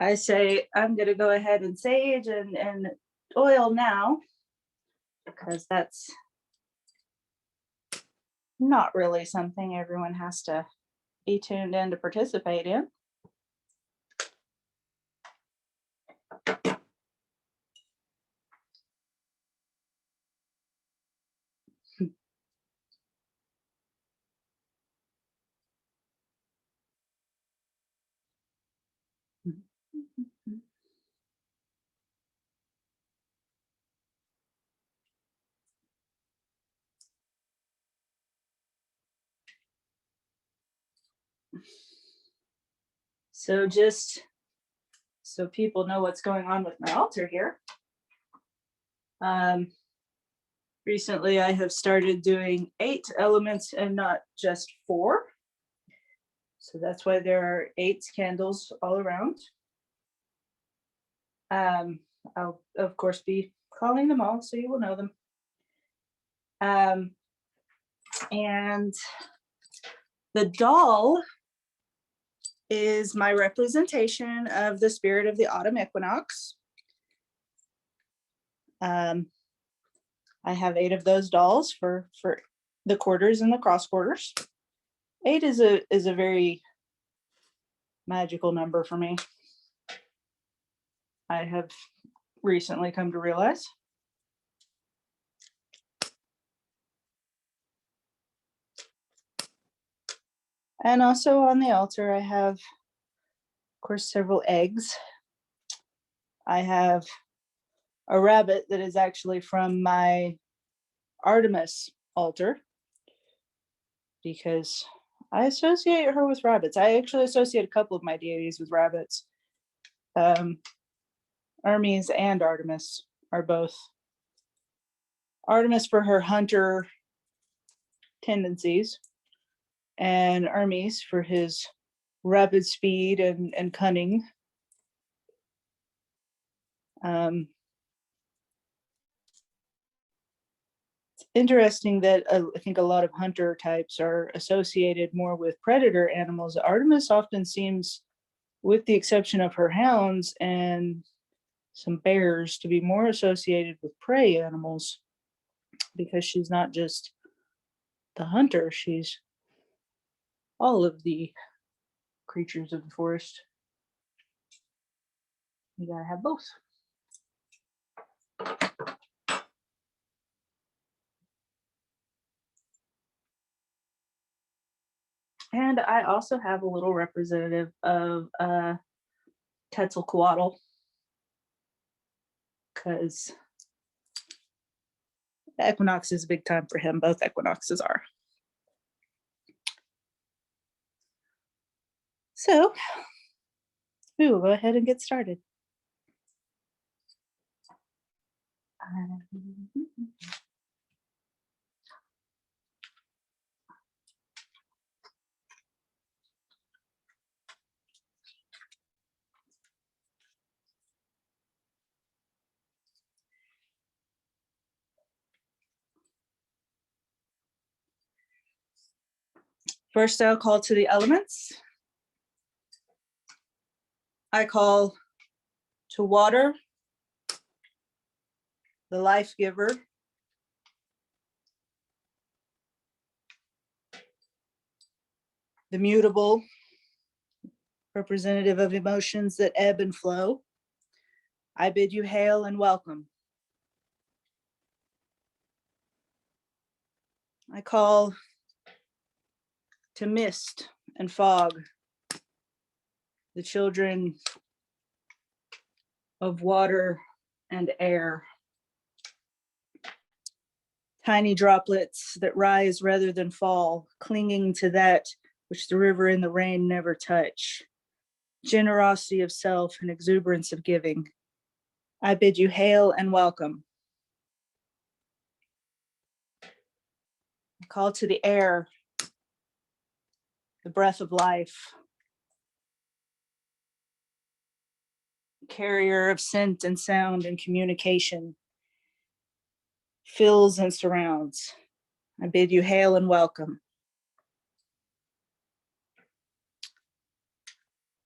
I say I'm going to go ahead and sage and oil now, because that's not really something everyone has to be tuned in to participate in. So just so people know what's going on with my altar here. Recently, I have started doing 8 elements and not just 4. So that's why there are 8 candles all around. I'll, of course, be calling them all, so you will know them. And the doll is my representation of the spirit of the autumn equinox. I have 8 of those dolls for the quarters and the cross quarters. 8 is a very magical number for me. I have recently come to realize. And also on the altar, I have, of course, several eggs. I have a rabbit that is actually from my Artemis altar, because I associate her with rabbits. I actually associate a couple of my deities with rabbits. Hermes and Artemis are both. Artemis for her hunter tendencies, and Hermes for his rapid speed and cunning. It's interesting that I think a lot of hunter types are associated more with predator animals. Artemis often seems, with the exception of her hounds and some bears, to be more associated with prey animals, because she's not just the hunter, she's all of the creatures of the forest. You gotta have both. And I also have a little representative of Quetzalcoatl, because the equinox is a big time for him. Both equinoxes are. So we will go ahead and get started. First, I'll call to the elements. I call to water, the life giver. The mutable, representative of emotions that ebb and flow. I bid you hail and welcome. I call to mist and fog, the children of water and air. Tiny droplets that rise rather than fall, clinging to that which the river and the rain never touch. Generosity of self and exuberance of giving. I bid you hail and welcome. I call to the air, the breath of life. Carrier of scent and sound and communication. Fills and surrounds. I bid you hail and welcome.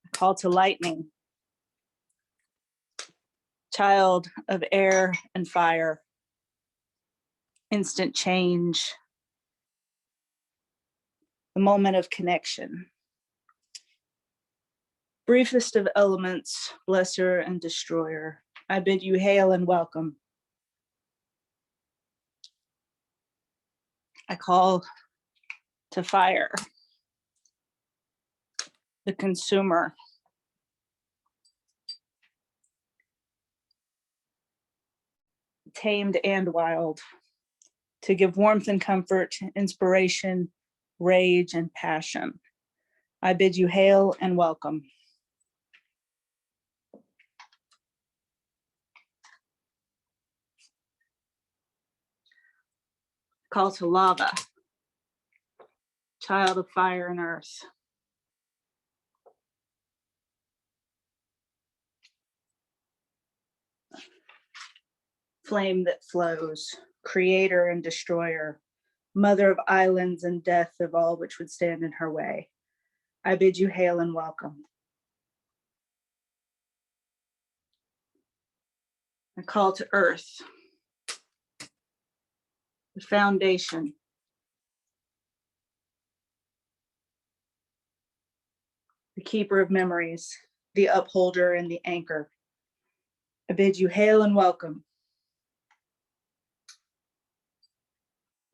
I call to lightning, child of air and fire, instant change, the moment of connection. Briefest of elements, blesser and destroyer, I bid you hail and welcome. I call to fire, the consumer. Tamed and wild, to give warmth and comfort, inspiration, rage, and passion. I bid you hail and welcome. Call to lava, child of fire and earth. Flame that flows, creator and destroyer, mother of islands and death of all which would stand in her way. I bid you hail and welcome. I call to earth, the foundation, the keeper of memories, the upholder and the anchor. I bid you hail and welcome.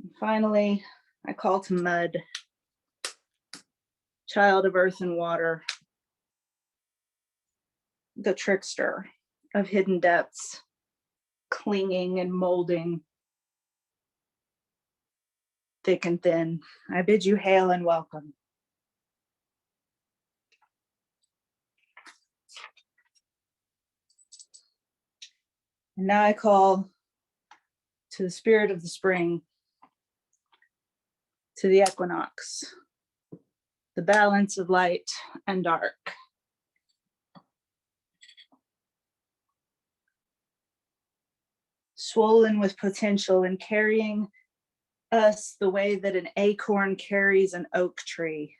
And finally, I call to mud, child of earth and water, the trickster of hidden depths, clinging and molding, thick and thin. I bid you hail and welcome. And now I call to the spirit of the spring, to the equinox, the balance of light and dark. Swollen with potential and carrying us the way that an acorn carries an oak tree.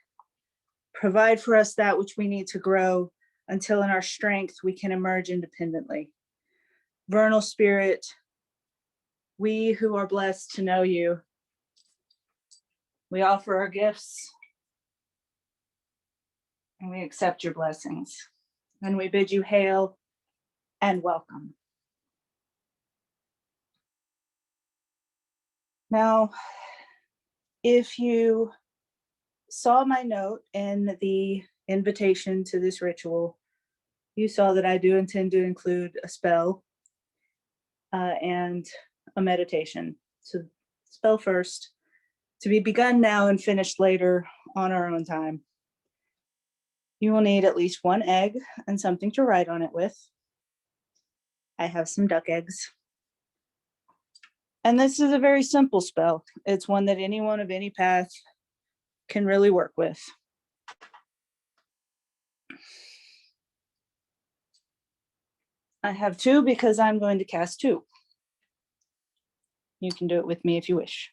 Provide for us that which we need to grow until in our strength we can emerge independently. Vernal spirit, we who are blessed to know you, we offer our gifts and we accept your blessings. And we bid you hail and welcome. Now, if you saw my note in the invitation to this ritual, you saw that I do intend to include a spell and a meditation. So spell first, to be begun now and finished later on our own time. You will need at least one egg and something to write on it with. I have some duck eggs. And this is a very simple spell. It's one that anyone of any path can really work with. I have two because I'm going to cast two. You can do it with me if you wish.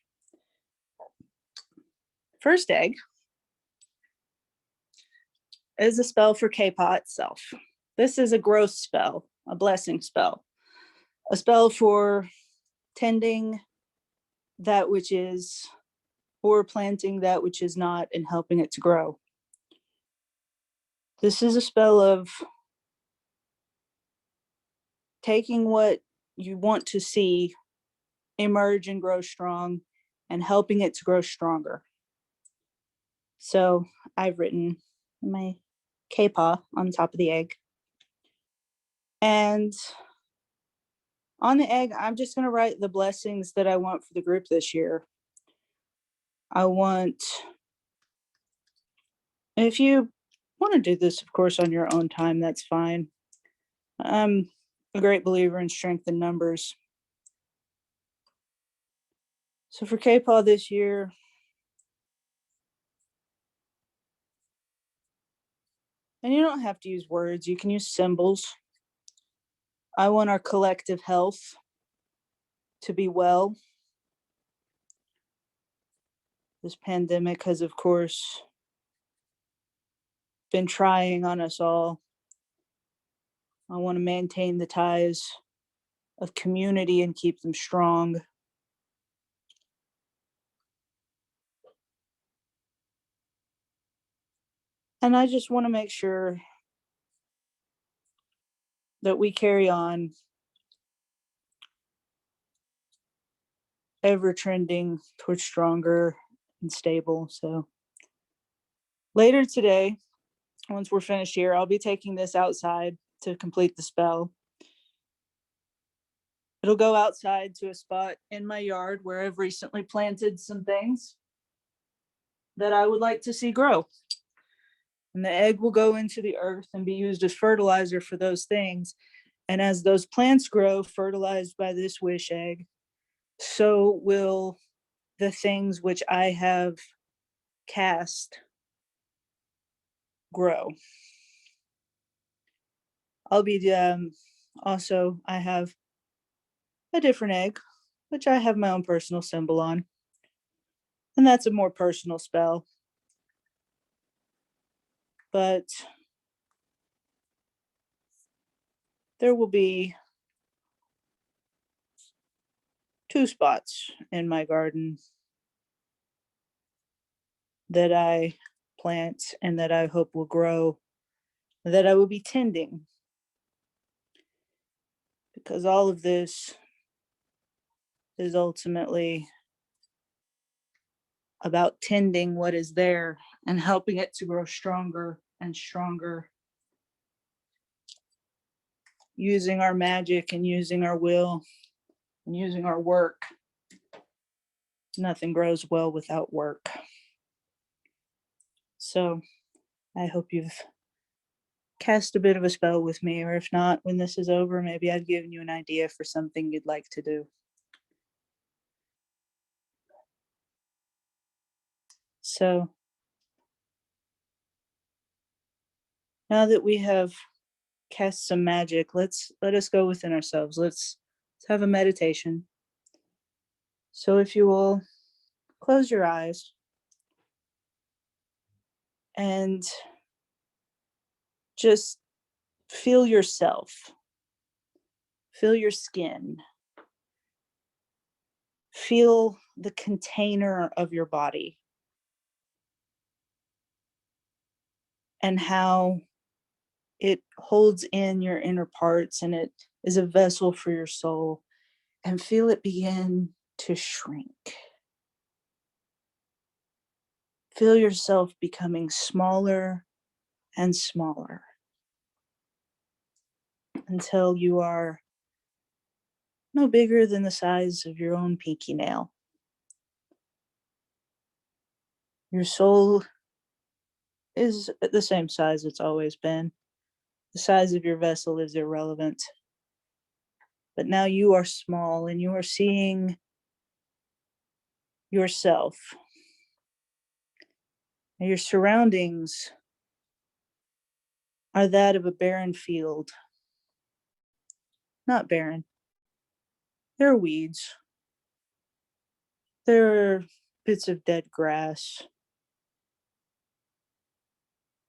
First egg is a spell for K-Paw itself. This is a growth spell, a blessing spell, a spell for tending that which is, or planting that which is not, and helping it to grow. This is a spell of taking what you want to see emerge and grow strong and helping it to grow stronger. So I've written my K-Paw on top of the egg. And on the egg, I'm just going to write the blessings that I want for the group this year. I want, if you want to do this, of course, on your own time, that's fine. I'm a great believer in strength in numbers. So for K-Paw this year, and you don't have to use words, you can use symbols. I want our collective health to be well. This pandemic has, of course, been trying on us all. I want to maintain the ties of community and keep them strong. And I just want to make sure that we carry on ever trending towards stronger and stable. So later today, once we're finished here, I'll be taking this outside to complete the spell. It'll go outside to a spot in my yard where I've recently planted some things that I would like to see grow. And the egg will go into the earth and be used as fertilizer for those things. And as those plants grow, fertilized by this wish egg, so will the things which I have cast grow. I'll be also, I have a different egg, which I have my own personal symbol on. And that's a more personal spell. But there will be 2 spots in my garden that I plant and that I hope will grow, that I will be tending. Because all of this is ultimately about tending what is there and helping it to grow stronger and stronger, using our magic and using our will and using our work. Nothing grows well without work. So I hope you've cast a bit of a spell with me, or if not, when this is over, maybe I've given you an idea for something you'd like to do. So now that we have cast some magic, let us go within ourselves. Let's have a meditation. So if you will close your eyes and just feel yourself, feel your skin, feel the container of your body and how it holds in your inner parts and it is a vessel for your soul, and feel it begin to shrink. Feel yourself becoming smaller and smaller until you are no bigger than the size of your own pinky nail. Your soul is the same size it's always been. The size of your vessel is irrelevant. But now you are small and you are seeing yourself. And your surroundings are that of a barren field. Not barren. There are weeds. There are bits of dead grass.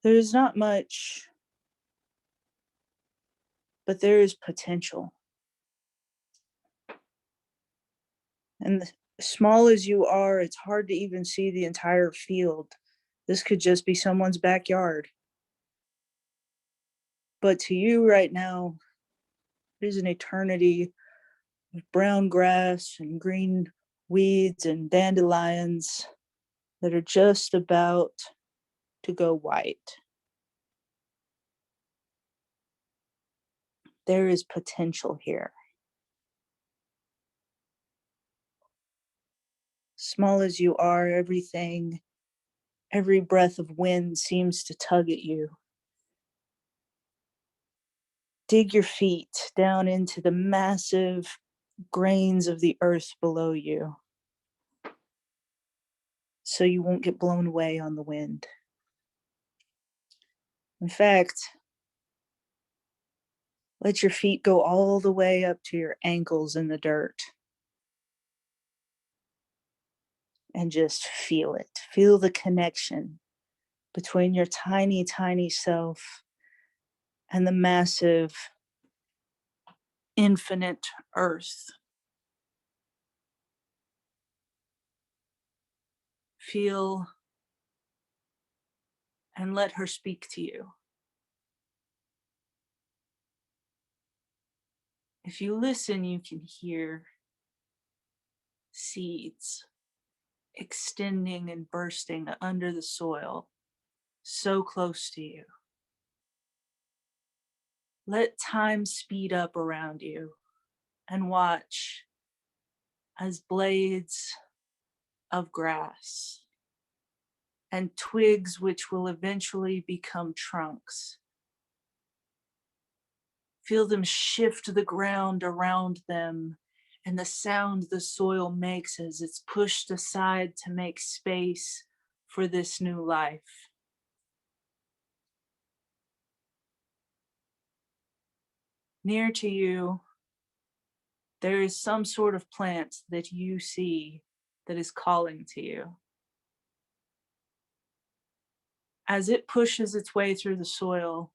There's not much, but there is potential. And small as you are, it's hard to even see the entire field. This could just be someone's backyard. But to you right now, there's an eternity of brown grass and green weeds and dandelions that are just about to go white. There is potential here. Small as you are, every breath of wind seems to tug at you. Dig your feet down into the massive grains of the earth below you so you won't get blown away on the wind. In fact, let your feet go all the way up to your ankles in the dirt and just feel it. Feel the connection between your tiny, tiny self and the massive infinite earth. Feel and let her speak to you. If you listen, you can hear seeds extending and bursting under the soil, so close to you. Let time speed up around you and watch as blades of grass and twigs, which will eventually become trunks, feel them shift the ground around them and the sound the soil makes as it's pushed aside to make space for this new life. Near to you, there is some sort of plant that you see that is calling to you. As it pushes its way through the soil,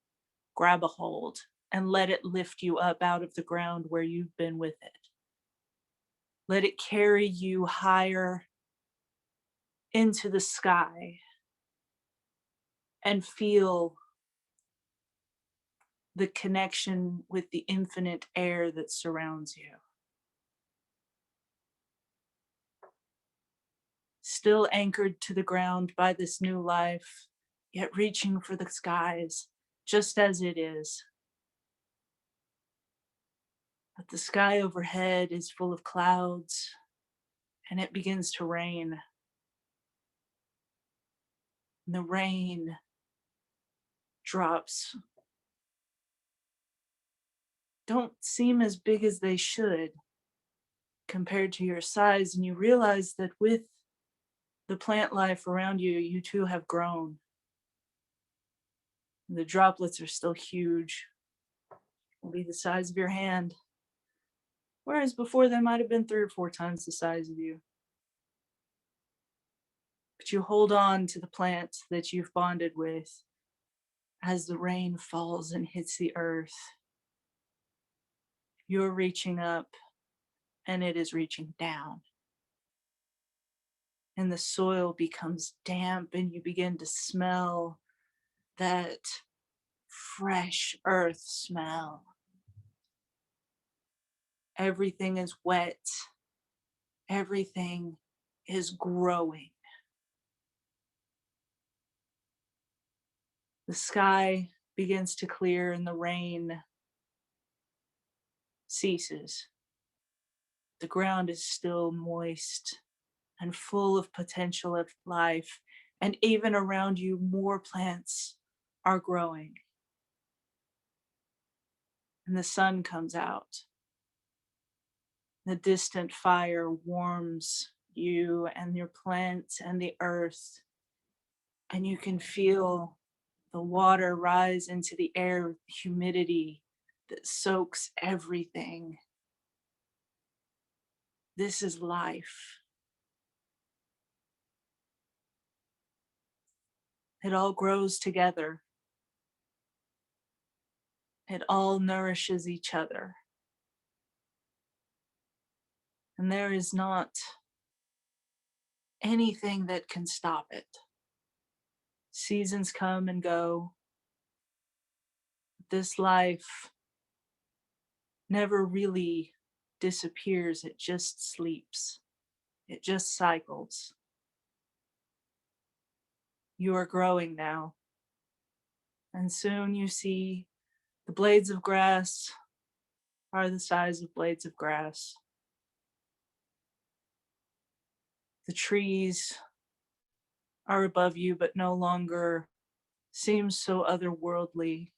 grab a hold and let it lift you up out of the ground where you've been with it. Let it carry you higher into the sky and feel the connection with the infinite air that surrounds you. Still anchored to the ground by this new life, yet reaching for the skies just as it is. But the sky overhead is full of clouds and it begins to rain. And the rain drops don't seem as big as they should compared to your size, and you realize that with the plant life around you, you too have grown. The droplets are still huge, will be the size of your hand, whereas before they might have been 3 or 4 times the size of you. But you hold on to the plant that you've bonded with as the rain falls and hits the earth. You're reaching up and it is reaching down. And the soil becomes damp and you begin to smell that fresh earth smell. Everything is wet. Everything is growing. The sky begins to clear and the rain ceases. The ground is still moist and full of potential of life, and even around you, more plants are growing. And the sun comes out. The distant fire warms you and your plants and the earth, and you can feel the water rise into the air with humidity that soaks everything. This is life. It all grows together. It all nourishes each other. And there is not anything that can stop it. Seasons come and go. This life never really disappears, it just sleeps. It just cycles. You are growing now. And soon you see the blades of grass are the size of blades of grass. The trees are above you, but no longer seem so otherworldly.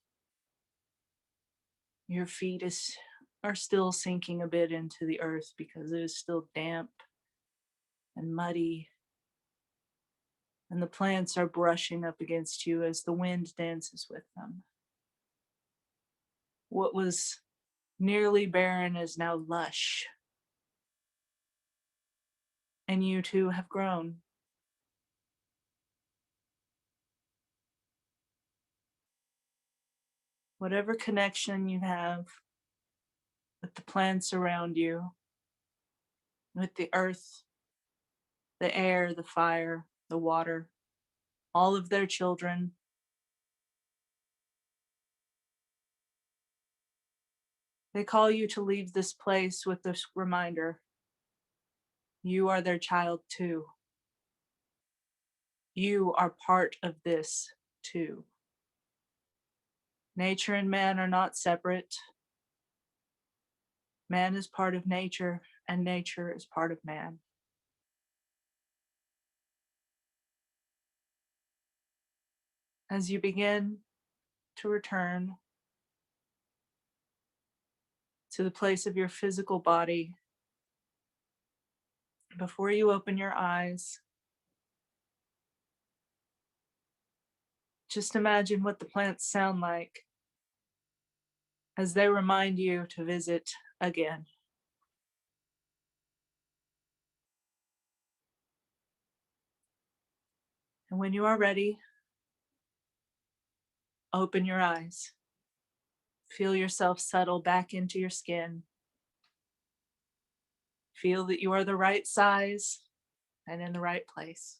Your feet are still sinking a bit into the earth because it is still damp and muddy. And the plants are brushing up against you as the wind dances with them. What was nearly barren is now lush. And you too have grown. Whatever connection you have with the plants around you, with the earth, the air, the fire, the water, all of their children. They call you to leave this place with this reminder: you are their child too. You are part of this too. Nature and man are not separate. Man is part of nature, and nature is part of man. As you begin to return to the place of your physical body, before you open your eyes, just imagine what the plants sound like as they remind you to visit again. And when you are ready, open your eyes. Feel yourself settle back into your skin. Feel that you are the right size and in the right place.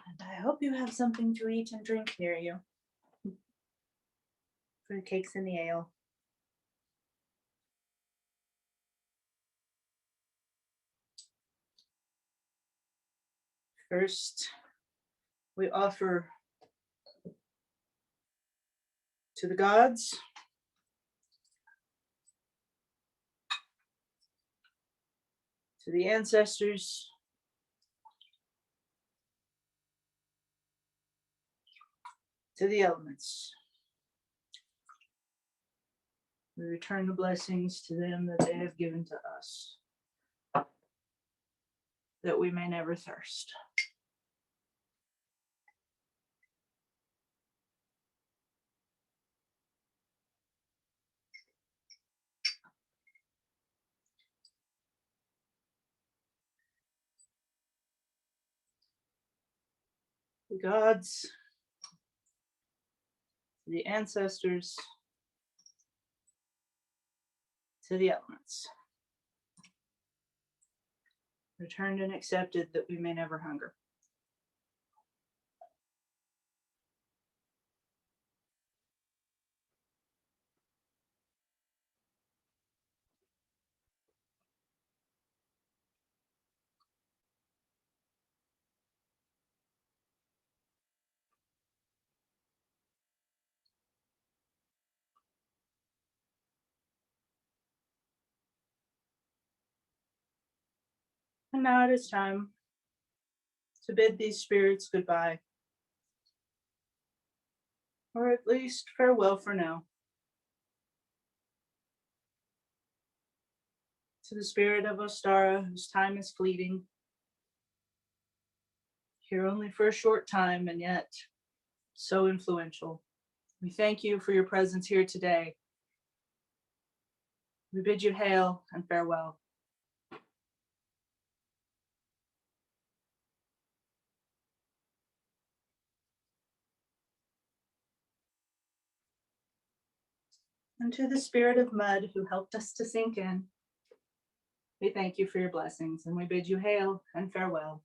And I hope you have something to eat and drink near you. Fruit cakes and the ale. First, we offer to the gods, to the ancestors, to the elements. We return the blessings to them that they have given to us, that we may never thirst. The gods, the ancestors, to the elements. Returned and accepted that we may never hunger. And now it is time to bid these spirits goodbye, or at least farewell for now. To the spirit of Ostara, whose time is fleeting, here only for a short time and yet so influential, we thank you for your presence here today. We bid you hail and farewell. And to the spirit of mud who helped us to sink in, we thank you for your blessings and we bid you hail and farewell.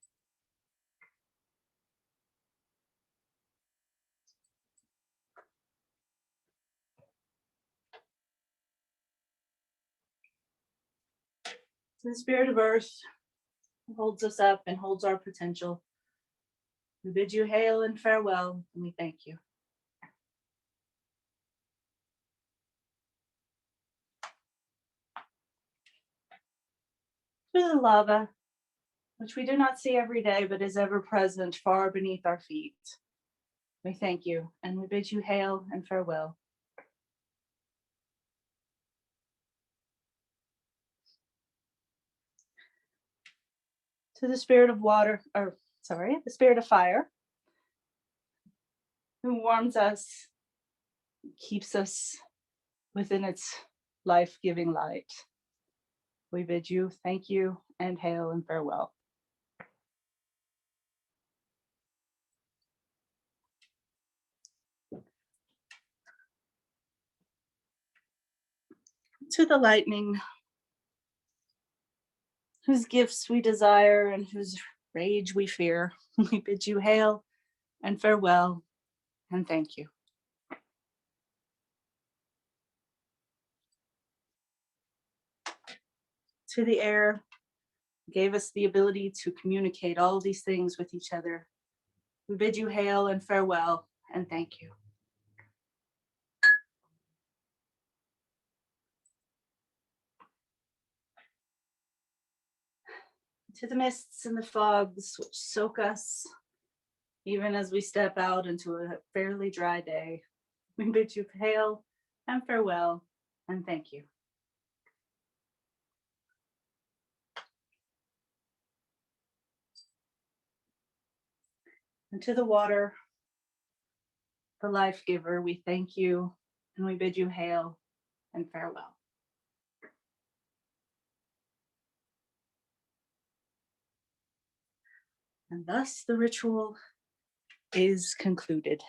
To the spirit of earth who holds us up and holds our potential, we bid you hail and farewell and we thank you. To the lava, which we do not see every day but is ever present far beneath our feet, we thank you and we bid you hail and farewell. To the spirit of water, the spirit of fire, who warms us, keeps us within its life-giving light. We bid you thank you and hail and farewell. To the lightning, whose gifts we desire and whose rage we fear, we bid you hail and farewell and thank you. To the air, gave us the ability to communicate all these things with each other. We bid you hail and farewell and thank you. To the mists and the fogs which soak us, even as we step out into a fairly dry day, we bid you hail and farewell and thank you. And to the water, the life giver, we thank you and we bid you hail and farewell. And thus the ritual is concluded.